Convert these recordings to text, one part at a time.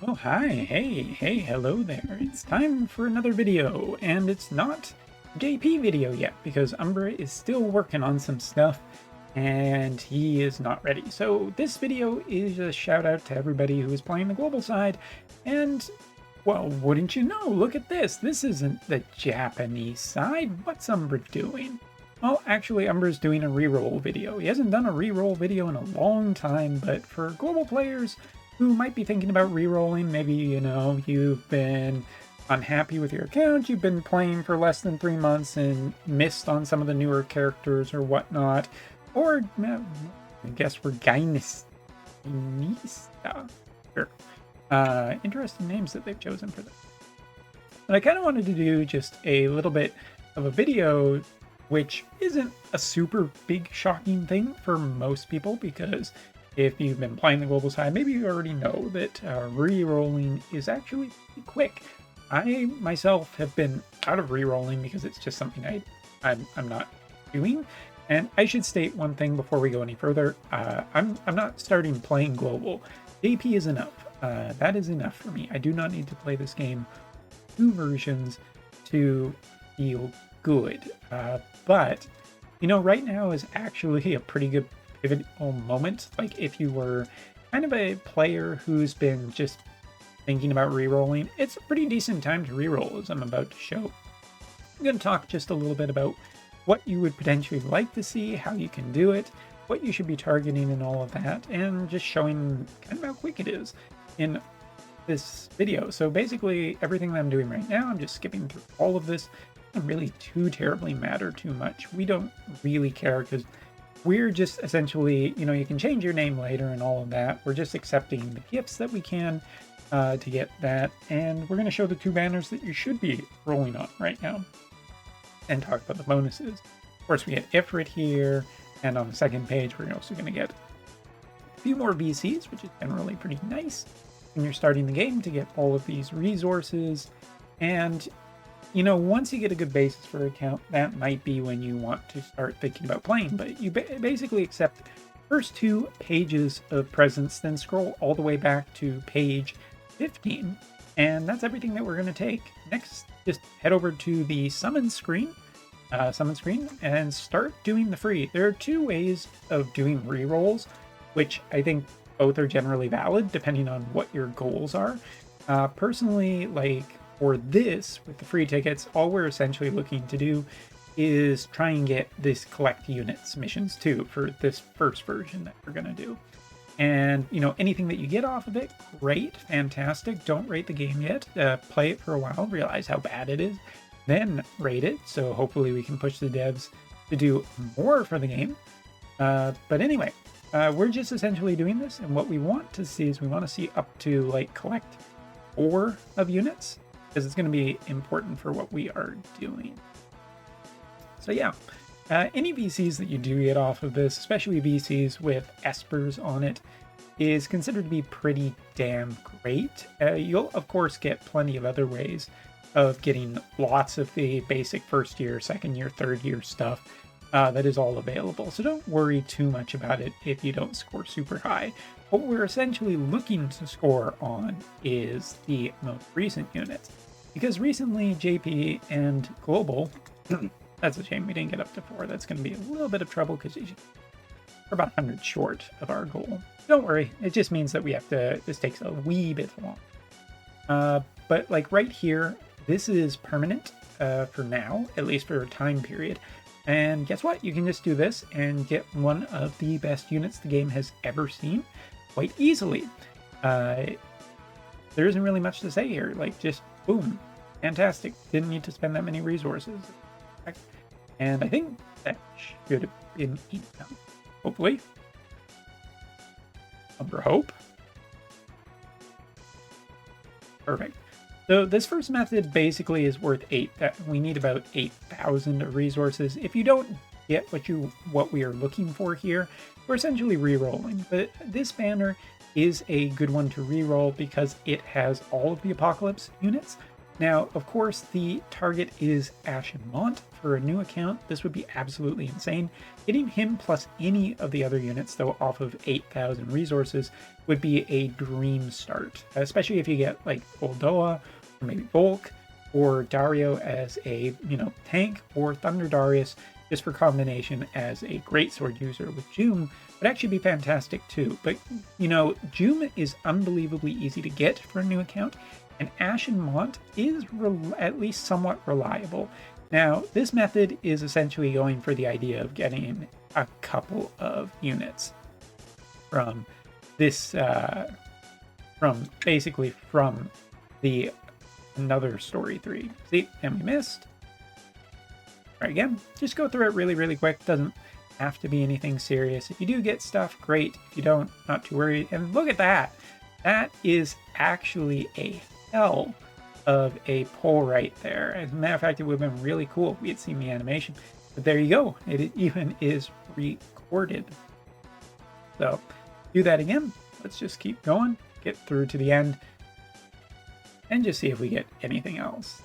Oh, hi, hey, hello there. It's time for another video, and it's not JP video yet because Umbra is still working on some stuff and he is not ready. So this video is a shout out to everybody who is playing the global side, and well, wouldn't you know, look at this. This isn't the Japanese side. What's Umbra doing? Well, actually, Umbra's doing a reroll video. He hasn't done a reroll video in a long time, but for global players who might be thinking about rerolling, maybe, you've been unhappy with your account, you've been playing for less than 3 months and missed on some of the newer characters or whatnot, or I guess we're Gynista. Sure. Interesting names that they've chosen for this. But I kind of wanted to do just a little bit of a video, which isn't a super big shocking thing for most people, because if you've been playing the global side, maybe you already know that re-rolling is actually pretty quick. I myself have been out of re-rolling because it's just something I'm not doing. And I should state one thing before we go any further. I'm not starting playing global. JP is enough. That is enough for me. I do not need to play this game 2 versions to feel good. But right now is actually a pretty good pivotal moment. Like, if you were kind of a player who's been just thinking about re-rolling, it's a pretty decent time to re-roll, as I'm about to show. I'm going to talk just a little bit about what you would potentially like to see, how you can do it, what you should be targeting and all of that, and just showing kind of how quick it is in this video. So basically everything that I'm doing right now, I'm just skipping through all of this. It doesn't really too terribly matter too much. We don't really care because we're just essentially, you can change your name later and all of that. We're just accepting the gifts that we can to get that. And we're going to show the 2 banners that you should be rolling on right now and talk about the bonuses. Of course, we get Ifrit here. And on the second page, we're also going to get a few more VCs, which is generally pretty nice when you're starting the game to get all of these resources. And once you get a good basis for an account, that might be when you want to start thinking about playing. But you basically accept first 2 pages of presents, then scroll all the way back to page 15. And that's everything that we're going to take. Next, just head over to the summon screen, and start doing the free. There are 2 ways of doing rerolls, which I think both are generally valid depending on what your goals are. Personally, like, for this, with the free tickets, all we're essentially looking to do is try and get this collect units missions too for this first version that we're going to do. And, anything that you get off of it, great, fantastic. Don't rate the game yet. Play it for a while, realize how bad it is, then rate it. So hopefully we can push the devs to do more for the game. But anyway, we're just essentially doing this. And what we want to see is we want to see up to, like, collect 4 of units, because it's going to be important for what we are doing. So yeah, any VCs that you do get off of this, especially VCs with espers on it, is considered to be pretty damn great. You'll of course get plenty of other ways of getting lots of the basic first year, second year, third year stuff. That is all available. So don't worry too much about it if you don't score super high. What we're essentially looking to score on is the most recent units. Because recently, JP and Global, that's a shame we didn't get up to 4. That's going to be a little bit of trouble because we're about 100 short of our goal. Don't worry, it just means that we have to, this takes a wee bit long. But like right here, this is permanent for now, at least for a time period. And guess what? You can just do this and get one of the best units the game has ever seen quite easily. There isn't really much to say here. Like, just boom, fantastic. Didn't need to spend that many resources. And I think that should have been enough. Hopefully. Umbra hope. Perfect. So this first method basically is worth 8. We need about 8,000 resources. If you don't get what we are looking for here, we're essentially re-rolling. But this banner is a good one to re-roll because it has all of the Apocalypse units, Now, of course, the target is Ashen Mont. For a new account, this would be absolutely insane. Getting him plus any of the other units, though, off of 8,000 resources would be a dream start, especially if you get like Goldoa, or maybe Volk, or Dario as a, tank, or Thunder Darius just for combination as a greatsword user with Joom would actually be fantastic too. But, Joom is unbelievably easy to get for a new account, and Ashen Mont is at least somewhat reliable. Now, this method is essentially going for the idea of getting a couple of units from this, from the another story 3. See, and we missed. All right, again, just go through it really, really quick. Doesn't have to be anything serious. If you do get stuff, great. If you don't, not too worried. And look at that. That is actually a hell of a pull right there. As a matter of fact, it would have been really cool if we had seen the animation. But there you go. It even is recorded. So do that again. Let's just keep going, get through to the end, and just see if we get anything else.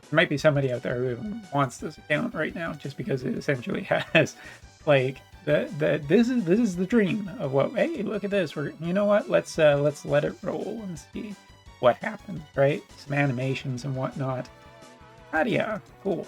There might be somebody out there who wants this account right now just because it essentially has like this is the dream of what, hey, look at this. You know what? Let's let it roll and see what happens, right? Some animations and whatnot. Nadia, cool.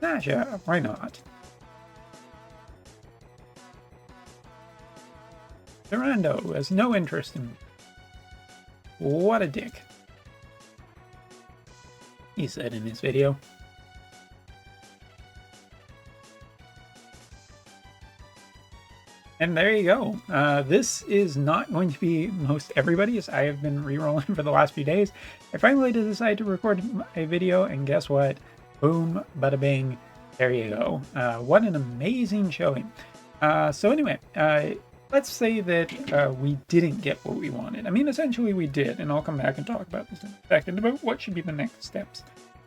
Nasha, why not? Durando has no interest in. What a dick. He said in his video. And there you go. This is not going to be most everybody's. I have been re-rolling for the last few days. I finally decided to record a video, and guess what? Boom, bada bing, there you go. What an amazing showing. So anyway, let's say that we didn't get what we wanted. I mean, essentially we did, and I'll come back and talk about this in a second, about what should be the next steps.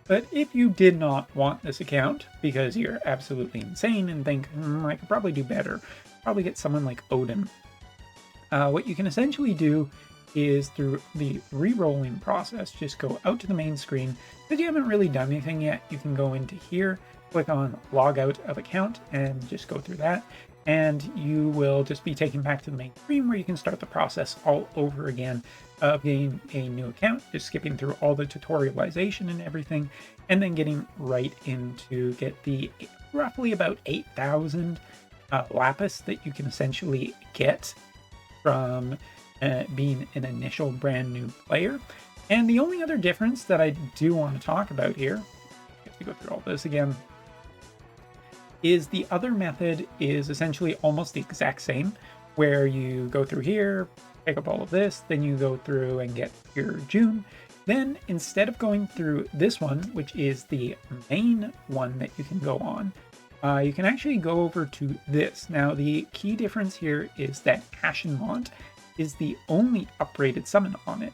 But if you did not want this account because you're absolutely insane and think, I could probably do better, probably get someone like Odin, what you can essentially do is through the re-rolling process, just go out to the main screen. If you haven't really done anything yet, you can go into here, click on log out of account, and just go through that. And you will just be taken back to the main screen where you can start the process all over again of getting a new account, just skipping through all the tutorialization and everything, and then getting right into get the roughly about 8,000 lapis that you can essentially get from being an initial brand new player. And the only other difference that I do want to talk about here, I have to go through all this again, is the other method is essentially almost the exact same, where you go through here, pick up all of this, then you go through and get your June. Then instead of going through this one, which is the main one that you can go on, you can actually go over to this. Now the key difference here is that Ashen Mont is the only upgraded summon on it,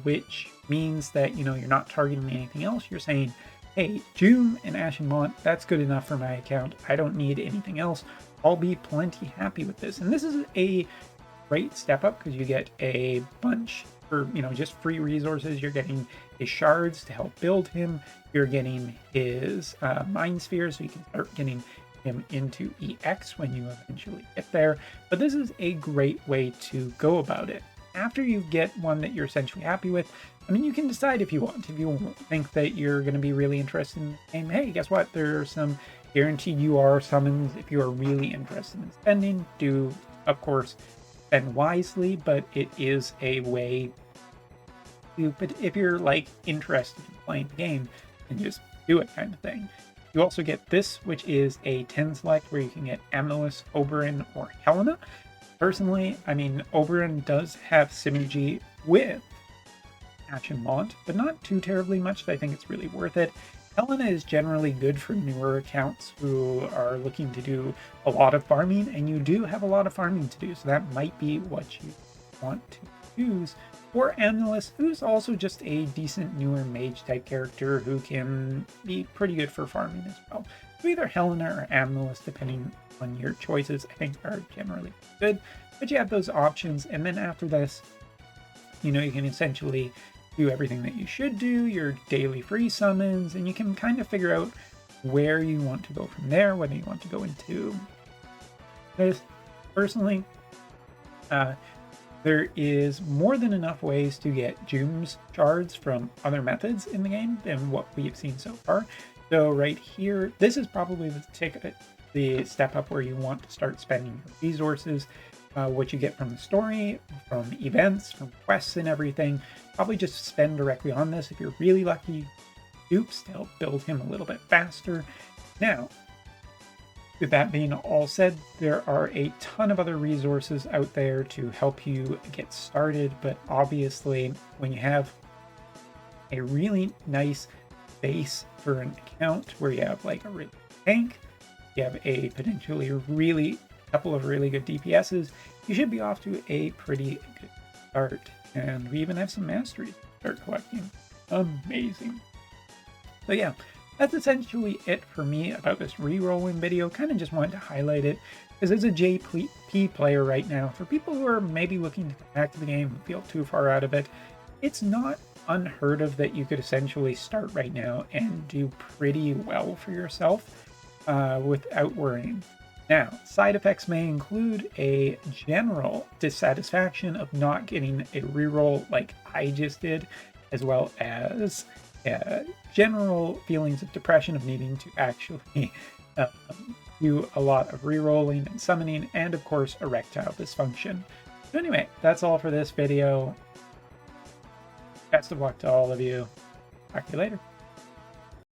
which means that you're not targeting anything else. You're saying, hey, Joom and Ashen Mont, that's good enough for my account. I don't need anything else. I'll be plenty happy with this. And this is a great step up because you get a bunch for, just free resources. You're getting his shards to help build him. You're getting his mind sphere, so you can start getting him into EX when you eventually get there. But this is a great way to go about it. After you get one that you're essentially happy with, I mean, you can decide if you want. If you think that you're going to be really interested in the game, hey, guess what? There are some guaranteed UR summons. If you are really interested in spending, do, of course, spend wisely, but it is a way to, but if you're like interested in playing the game, and just do it kind of thing. You also get this, which is a 10 select where you can get Amulet, Oberyn, or Helena. Personally, I mean, Oberyn does have synergy with Ashen Mont, but not too terribly much. I think it's really worth it. Helena is generally good for newer accounts who are looking to do a lot of farming, and you do have a lot of farming to do, so that might be what you want to use. Or Amulet, who's also just a decent newer mage type character who can be pretty good for farming as well. So either Helena or Amulet, depending on your choices, I think are generally good. But you have those options, and then after this, you can essentially do everything that you should do, your daily free summons, and you can kind of figure out where you want to go from there, whether you want to go into this. Personally, there is more than enough ways to get Jooms shards from other methods in the game than what we have seen so far. So right here, this is probably the step up where you want to start spending your resources. What you get from the story, from events, from quests and everything. Probably just spend directly on this. If you're really lucky, dupes to help build him a little bit faster. Now, with that being all said, there are a ton of other resources out there to help you get started, but obviously when you have a really nice base for an account where you have like a really good tank, you have a potentially couple of really good DPSs, you should be off to a pretty good start. And we even have some mastery to start collecting. Amazing. So yeah, that's essentially it for me about this re-rolling video. Kind of just wanted to highlight it because as a JP player right now, for people who are maybe looking to come back to the game and feel too far out of it, it's not unheard of that you could essentially start right now and do pretty well for yourself without worrying. Now, side effects may include a general dissatisfaction of not getting a reroll like I just did, as well as general feelings of depression of needing to actually do a lot of rerolling and summoning, and of course erectile dysfunction. So anyway, that's all for this video. Best of luck to all of you. Talk to you later.